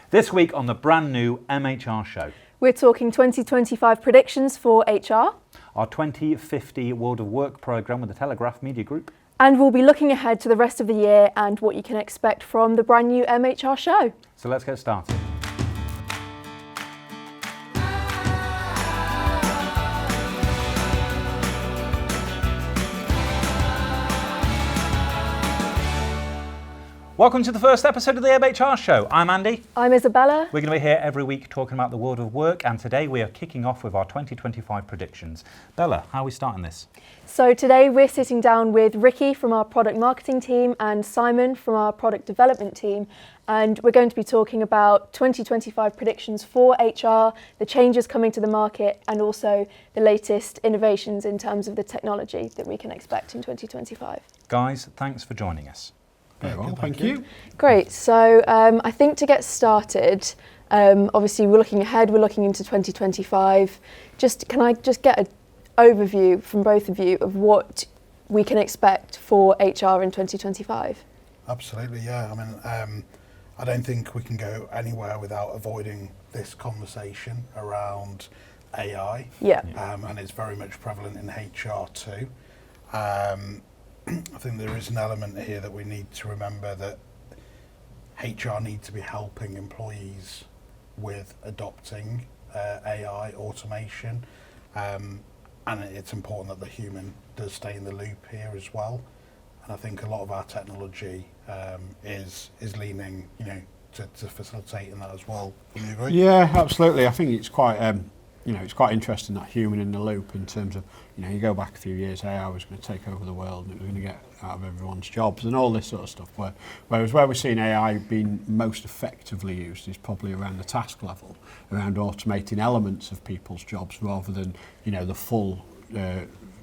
This week on the brand new MHR Show. We're talking 2025 predictions for HR. Our 2050 World of Work programme with the Telegraph Media Group. And we'll be looking ahead to the rest of the year and what you can expect from the brand new MHR Show. So let's get started. Welcome to the first episode of the MHR Show. I'm Andy. I'm Isabella. We're going to be here every week talking about the world of work, and today we are kicking off with our 2025 predictions. Bella, how are we starting this? So today we're sitting down with Ricky from our product marketing team and Simon from our product development team, and we're going to be talking about 2025 predictions for HR, the changes coming to the market, and also the latest innovations in terms of the technology that we can expect in 2025. Guys, thanks for joining us. Very well, thank you. Great. So I think to get started, obviously we're looking ahead, we're looking into 2025. Can I just get an overview from both of you of what we can expect for HR in 2025? Absolutely, yeah. I mean, I don't think we can go anywhere without avoiding this conversation around AI. Yeah. And it's very much prevalent in HR too. I think there is an element here that we need to remember that HR need to be helping employees with adopting AI automation, and it's important that the human does stay in the loop here as well. And I think a lot of our technology is leaning, to facilitating that as well. Do you agree? Yeah, absolutely. I think it's quite it's quite interesting, that human in the loop, in terms of, you go back a few years, AI was going to take over the world and it was going to get out of everyone's jobs and all this sort of stuff. Whereas where we're seeing AI being most effectively used is probably around the task level, around automating elements of people's jobs rather than,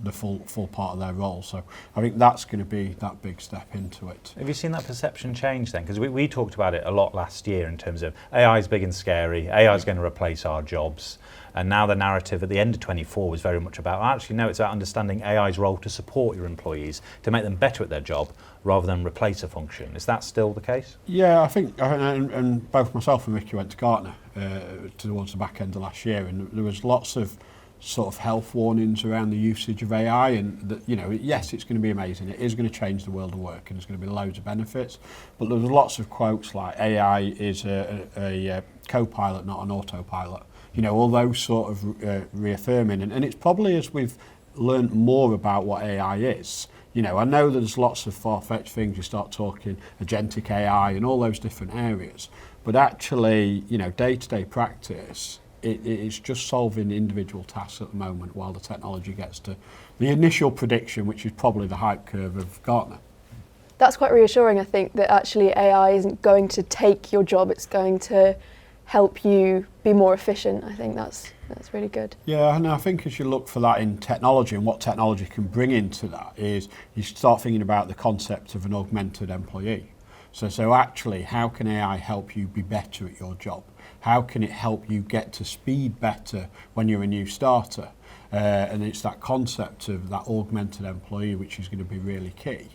the full part of their role. So I think that's going to be that big step into it. Have you seen that perception change then? Because we talked about it a lot last year in terms of AI is big and scary, AI is going to replace our jobs. And now the narrative at the end of 24 was very much about, actually, no, it's about understanding AI's role to support your employees, to make them better at their job, rather than replace a function. Is that still the case? Yeah, I think, and both myself and Ricky went to Gartner towards the back end of last year, and there was lots of sort of health warnings around the usage of AI, and that, yes, it's going to be amazing. It is going to change the world of work, and there's going to be loads of benefits. But there was lots of quotes like AI is a co-pilot, not an autopilot. All those sort of reaffirming, and it's probably as we've learned more about what AI is. I know there's lots of far-fetched things. You start talking agentic AI and all those different areas, but actually, day-to-day practice, it's just solving individual tasks at the moment while the technology gets to the initial prediction, which is probably the hype curve of Gartner. That's quite reassuring, I think, that actually AI isn't going to take your job, it's going to help you be more efficient. I think that's really good. Yeah, and I think as you look for that in technology and what technology can bring into that, is you start thinking about the concept of an augmented employee. So actually, how can AI help you be better at your job? How can it help you get to speed better when you're a new starter? And it's that concept of that augmented employee which is going to be really key.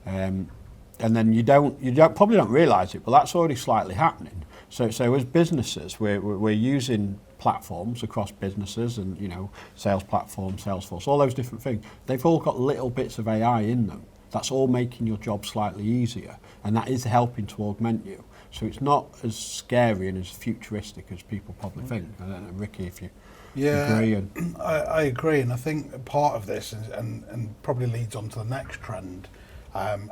And then you probably don't realise it, but that's already slightly happening. So as businesses, we're using platforms across businesses, and sales platforms, Salesforce, all those different things. They've all got little bits of AI in them. That's all making your job slightly easier, and that is helping to augment you. So it's not as scary and as futuristic as people probably think. I don't know, Ricky, if you agree. I agree, and I think part of this and probably leads on to the next trend.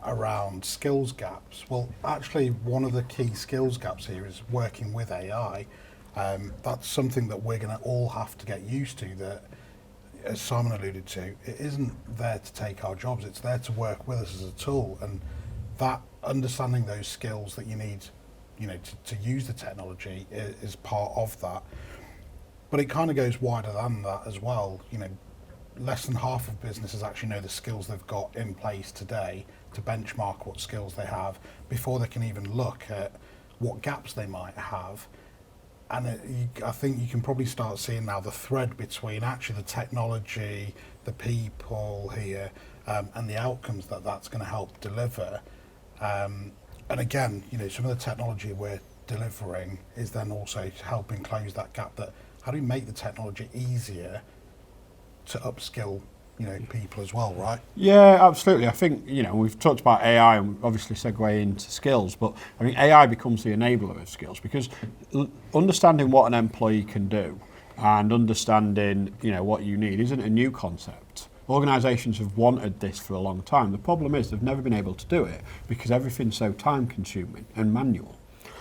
Around skills gaps. Well, actually, one of the key skills gaps here is working with AI. That's something that we're going to all have to get used to, that, as Simon alluded to, it isn't there to take our jobs, it's there to work with us as a tool. And that understanding those skills that you need, to use the technology is part of that. But it kind of goes wider than that as well. Less than half of businesses actually know the skills they've got in place today to benchmark what skills they have before they can even look at what gaps they might have. And I think you can probably start seeing now the thread between actually the technology, the people here, and the outcomes that that's going to help deliver. And again, some of the technology we're delivering is then also helping close that gap. That how do we make the technology easier to upskill, people as well, right? Yeah, absolutely. I think, we've talked about AI and obviously segue into skills, but I think AI becomes the enabler of skills because understanding what an employee can do and understanding, what you need isn't a new concept. Organisations have wanted this for a long time. The problem is they've never been able to do it because everything's so time consuming and manual.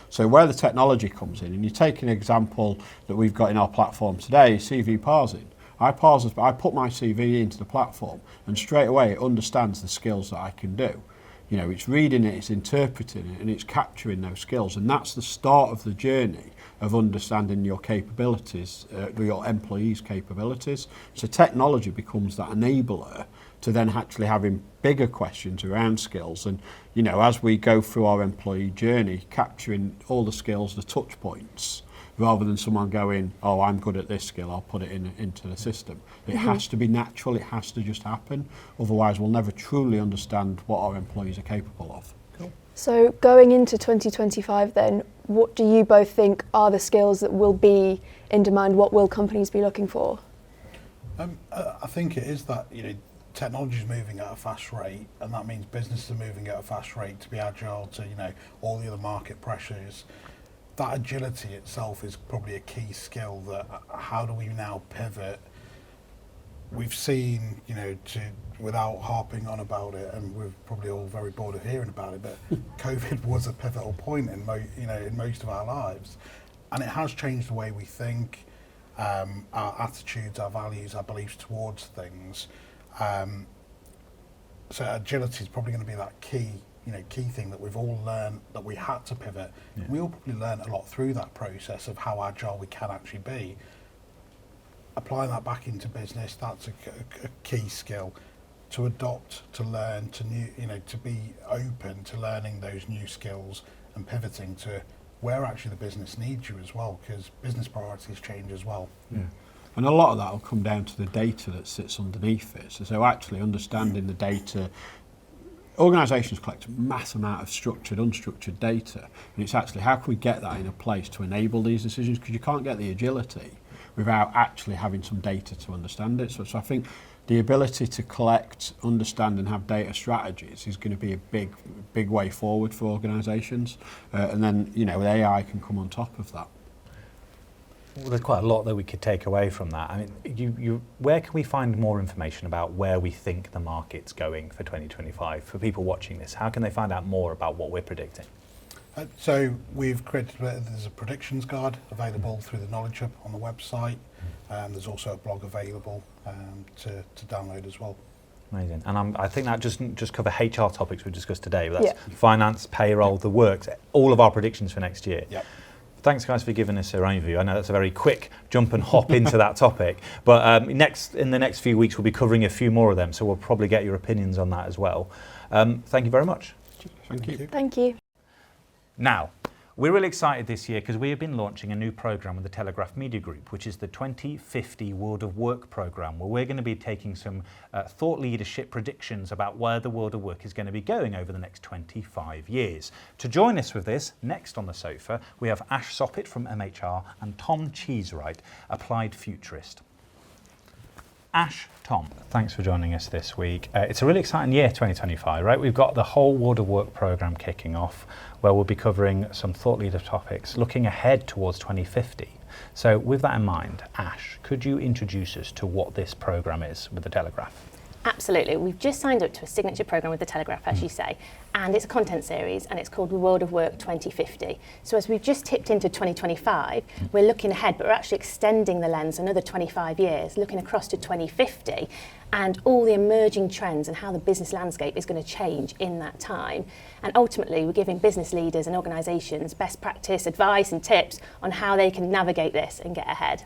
So where the technology comes in, and you take an example that we've got in our platform today, CV parsing. I put my CV into the platform and straight away it understands the skills that I can do. It's reading it, it's interpreting it, and it's capturing those skills. And that's the start of the journey of understanding your capabilities, your employees' capabilities. So technology becomes that enabler to then actually having bigger questions around skills. And, as we go through our employee journey, capturing all the skills, the touch points, rather than someone going, oh, I'm good at this skill, I'll put it into the system. It has to be natural, it has to just happen. Otherwise, we'll never truly understand what our employees are capable of. Cool. So going into 2025 then, what do you both think are the skills that will be in demand? What will companies be looking for? I think it is that, technology is moving at a fast rate, and that means businesses are moving at a fast rate to be agile to, all the other market pressures. That agility itself is probably a key skill. That how do we now pivot? We've seen, without harping on about it, and we're probably all very bored of hearing about it, but COVID was a pivotal point in most of our lives, and it has changed the way we think, our attitudes, our values, our beliefs towards things. So agility is probably going to be that key thing that we've all learned, that we had to pivot. Yeah. We all probably learned a lot through that process of how agile we can actually be. Applying that back into business, that's a key skill. To adopt, to learn, to to be open to learning those new skills and pivoting to where actually the business needs you as well, because business priorities change as well. Yeah. And a lot of that will come down to the data that sits underneath it. So actually understanding the data. Organisations collect a mass amount of structured, unstructured data, and it's actually how can we get that in a place to enable these decisions, because you can't get the agility without actually having some data to understand it. So I think the ability to collect, understand and have data strategies is going to be a big way forward for organisations, and then AI can come on top of that. Well, there's quite a lot that we could take away from that. I mean, where can we find more information about where we think the market's going for 2025? For people watching this, how can they find out more about what we're predicting? So we've created, there's a predictions guide available through the Knowledge Hub on the website. There's also a blog available to download as well. Amazing. And I think that just cover HR topics we discussed today. But that's finance, payroll, the works, all of our predictions for next year. Yep. Thanks, guys, for giving us your overview. I know that's a very quick jump and hop into that topic, but in the next few weeks we'll be covering a few more of them, so we'll probably get your opinions on that as well. Thank you very much. Thank you. Thank you. Now, we're really excited this year because we have been launching a new programme with the Telegraph Media Group, which is the 2050 World of Work programme, where we're going to be taking some thought leadership predictions about where the world of work is going to be going over the next 25 years. To join us with this, next on the sofa, we have Ash Soppit from MHR and Tom Cheesewright, Applied Futurist. Ash, Tom, thanks for joining us this week. It's a really exciting year, 2025, right? We've got the whole World of Work programme kicking off, where we'll be covering some thought leader topics, looking ahead towards 2050. So with that in mind, Ash, could you introduce us to what this programme is with the Telegraph? Absolutely. We've just signed up to a signature programme with the Telegraph, as you say, and it's a content series and it's called The World of Work 2050. So as we've just tipped into 2025, we're looking ahead, but we're actually extending the lens another 25 years, looking across to 2050 and all the emerging trends and how the business landscape is going to change in that time. And ultimately, we're giving business leaders and organisations best practice, advice and tips on how they can navigate this and get ahead.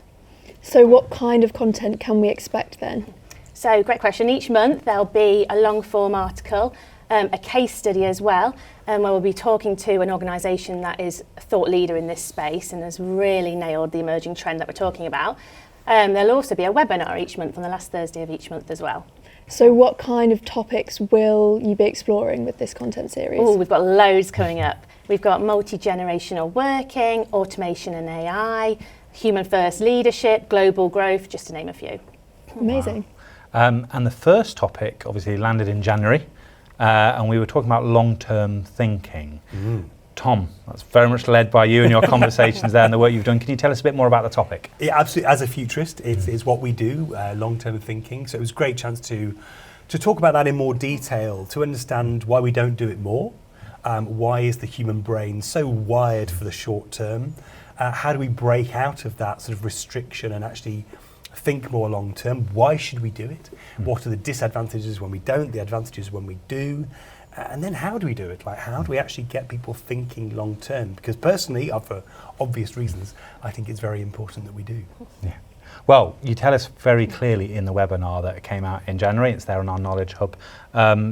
So what kind of content can we expect then? So, great question. Each month there'll be a long form article, a case study as well, where we'll be talking to an organisation that is a thought leader in this space and has really nailed the emerging trend that we're talking about. There'll also be a webinar each month on the last Thursday of each month as well. So what kind of topics will you be exploring with this content series? Oh, we've got loads coming up. We've got multi-generational working, automation and AI, human first leadership, global growth, just to name a few. Amazing. And the first topic obviously landed in January, and we were talking about long-term thinking. Tom, that's very much led by you and your conversations there and the work you've done. Can you tell us a bit more about the topic? Yeah, absolutely. As a futurist, it's what we do, long-term thinking. So it was a great chance to talk about that in more detail, to understand why we don't do it more. Why is the human brain so wired for the short term? How do we break out of that sort of restriction and actually think more long term? Why should we do it? What are the disadvantages when we don't, the advantages when we do? And then how do we do it? Like, how do we actually get people thinking long term? Because personally, for obvious reasons, I think it's very important that we do. Yeah. Well, you tell us very clearly in the webinar that came out in January. It's there on our Knowledge Hub.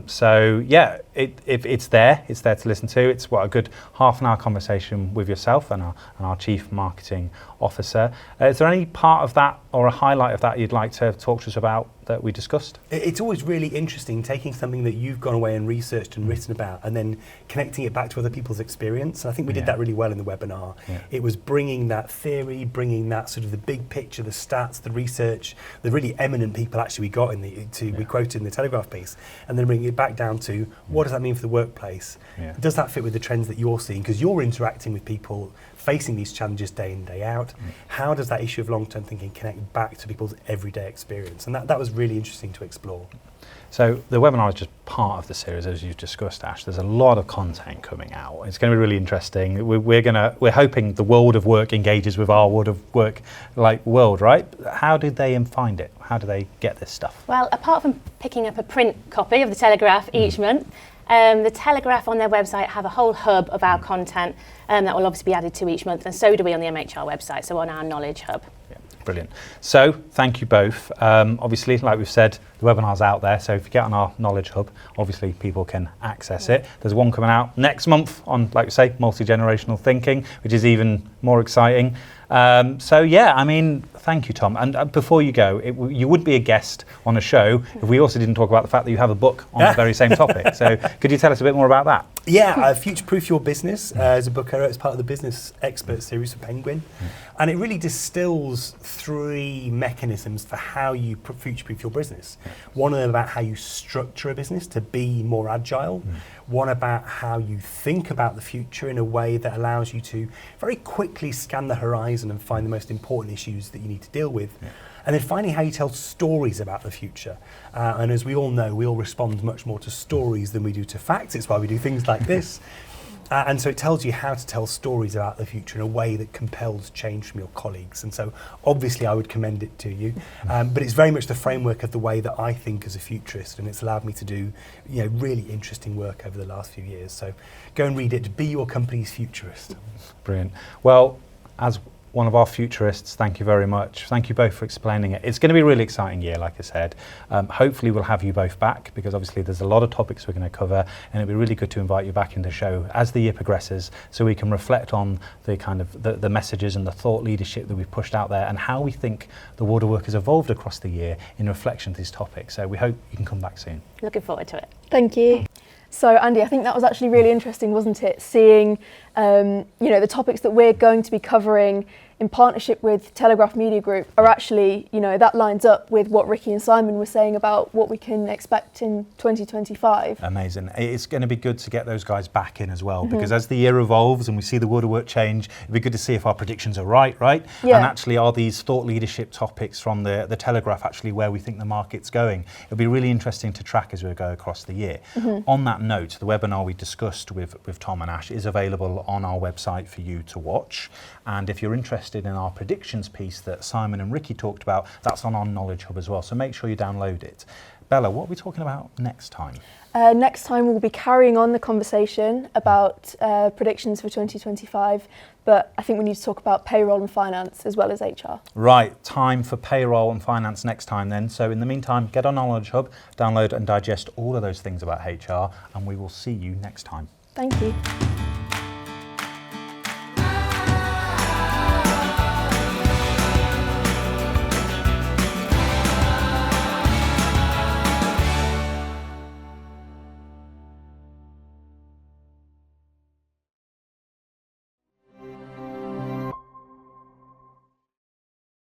So yeah, it's there to listen to. It's a good half an hour conversation with yourself and our Chief Marketing Officer. Is there any part of that or a highlight of that you'd like to talk to us about that we discussed? It's always really interesting taking something that you've gone away and researched and written about and then connecting it back to other people's experience. And I think we did that really well in the webinar. Yeah. It was bringing that theory, bringing that sort of the big picture, the stats, the research, the really eminent people actually we got we quoted in the Telegraph piece, and then bringing it back down to what does that mean for the workplace? Yeah. Does that fit with the trends that you're seeing? Because you're interacting with people facing these challenges day in, day out. How does that issue of long-term thinking connect back to people's everyday experience? And that was really interesting to explore. So the webinar is just part of the series, as you've discussed, Ash. There's a lot of content coming out. It's going to be really interesting. We're hoping the world of work engages with our world of work, world, right? How did they find it? How do they get this stuff? Well, apart from picking up a print copy of the Telegraph each month, the Telegraph on their website have a whole hub of our content that will obviously be added to each month, and so do we on the MHR website, so on our Knowledge Hub. Yeah, brilliant. So thank you both. Obviously, like we've said, the webinar's out there, so if you get on our Knowledge Hub, obviously people can access it. There's one coming out next month on, like we say, multi-generational thinking, which is even more exciting. So yeah, I mean, thank you, Tom. And before you go, you would be a guest on a show if we also didn't talk about the fact that you have a book on the very same topic. So could you tell us a bit more about that? Yeah, Future Proof Your Business is a book I wrote as part of the Business Expert series for Penguin. And it really distills 3 mechanisms for how you future-proof your business. One of them about how you structure a business to be more agile. One about how you think about the future in a way that allows you to very quickly scan the horizon and find the most important issues that you need to deal with. And then finally, how you tell stories about the future. And as we all know, we all respond much more to stories than we do to facts. It's why we do things like this. And so it tells you how to tell stories about the future in a way that compels change from your colleagues. And so obviously I would commend it to you. But it's very much the framework of the way that I think as a futurist, and it's allowed me to do really interesting work over the last few years. So go and read it. Be your company's futurist. Brilliant. Well, as one of our futurists, thank you very much. Thank you both for explaining it. It's going to be a really exciting year, like I said. Hopefully we'll have you both back, because obviously there's a lot of topics we're going to cover, and it'll be really good to invite you back into the show as the year progresses, so we can reflect on the kind of the messages and the thought leadership that we've pushed out there, and how we think the world of work has evolved across the year in reflection to these topics. So we hope you can come back soon. Looking forward to it. Thank you. So Andy, I think that was actually really interesting, wasn't it? Seeing, the topics that we're going to be covering in partnership with Telegraph Media Group are actually, that lines up with what Ricky and Simon were saying about what we can expect in 2025. Amazing. It's going to be good to get those guys back in as well, because as the year evolves and we see the world of work change, it'd be good to see if our predictions are right? Yeah. And actually, are these thought leadership topics from the Telegraph actually where we think the market's going? It'll be really interesting to track as we go across the year. On that note, the webinar we discussed with Tom and Ash is available on our website for you to watch. And if you're interested in our predictions piece that Simon and Ricky talked about, that's on our Knowledge Hub as well. So make sure you download it. Bella, what are we talking about next time? Next time we'll be carrying on the conversation about predictions for 2025, but I think we need to talk about payroll and finance as well as HR. Right, time for payroll and finance next time then. So in the meantime, get on Knowledge Hub, download and digest all of those things about HR, and we will see you next time. Thank you.